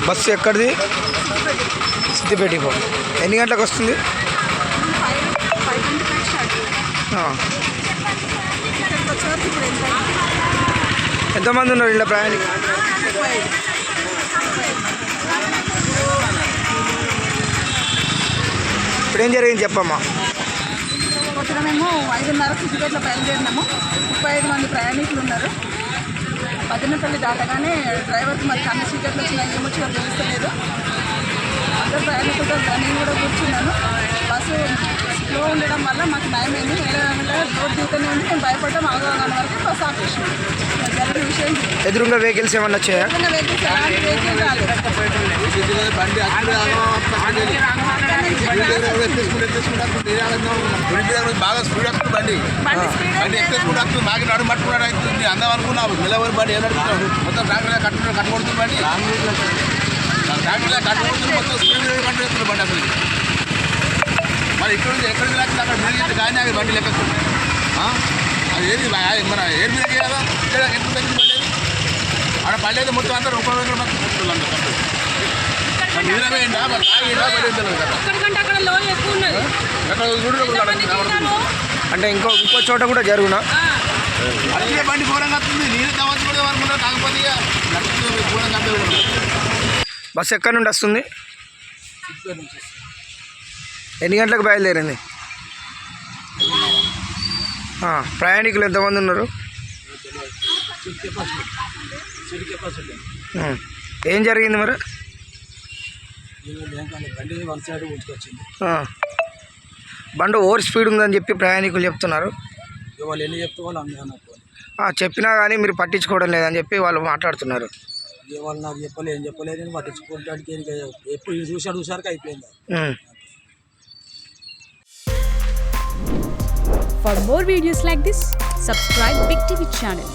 Bus ఎక్కడిది? సిద్దిపేటకి పో. ఎన్ని గంటలకు వస్తుంది? ఎంతమంది ఉన్నారు ఇలా ప్రయాణికులు? ఇప్పుడు ఏం జరిగింది చెప్పమ్మా. పొద్దున మేము 5:30 సిద్దిపేటలో బయలుదేరినాము. 35 మంది ప్రయాణికులు ఉన్నారు. మదనపల్లి దాటగానే డ్రైవర్కి మరి కన్ను సీకట్లు వచ్చినా ఏమొచ్చినా తెలుస్తలేదు. అందరు ప్రయాణికులతో నేను కూడా కూర్చున్నాను. బస్సు స్లో ఉండడం వల్ల మాకు భయమైంది. రోడ్ దిగుతూనే ఉంది. మేము భయపడటం అవగాహన వరకు బస్సు ఆపేసాం. జరిగిన విషయం ఎదురుగా వెహికల్స్ ఏమన్నా వచ్చాయా? వెహికల్స్ ఎలాంటి వెహికల్ రాలేదు. బాగా స్పీడ్ వస్తుంది బండి ఎక్కేసుకుంటూ వస్తుంది. బాగా నడు పట్టుకున్నాడు అవుతుంది. అందం అనుకున్నావు నిలవరి బండి ఏం నడుపుతాడు మొత్తం ట్రాక్టర్ కట్టుకొడుతుంది బండి. ట్రాక్టర్ కట్టుకొడుతుంది మొత్తం స్పీడ్ కంట్రోల్ చేస్తుంది బండి అసలు. మరి ఇక్కడ నుంచి ఎక్కడికి లేకపోతే అక్కడ మిగిలింది కానీ అది బండి లెక్కేస్తుంది. అది ఏది మన ఏడు మీద కదా ఇక్కడ ఎంత తగ్గింది బండి అక్కడ పడలేదు మొత్తం అందరూ రూపాయలు అంటే ఇంకో చోట కూడా జరుగునా? అదే బండి ఘోరంగా వస్తుంది. నీళ్ళు తవ్వచ్చు కూడా అనుకుంటారు. కాకపోతే బస్సు ఎక్కడి నుండి వస్తుంది? ఎన్ని గంటలకు బయలుదేరింది? ప్రయాణికులు ఎంతమంది ఉన్నారు? ఏం జరిగింది మరి? బండి ఓవర్ స్పీడ్ ఉందని చెప్పి ప్రయాణికులు చెప్తున్నారు. చెప్పినా కానీ మీరు పట్టించుకోవడం లేదని చెప్పి వాళ్ళు మాట్లాడుతున్నారు. వాళ్ళు నాకు చెప్పలేదు, ఏం చెప్పలేదు. నేను పట్టించుకోవడానికి ఎప్పుడు చూసారికి అయిపోయింది. For more videos like this, subscribe Big TV channel.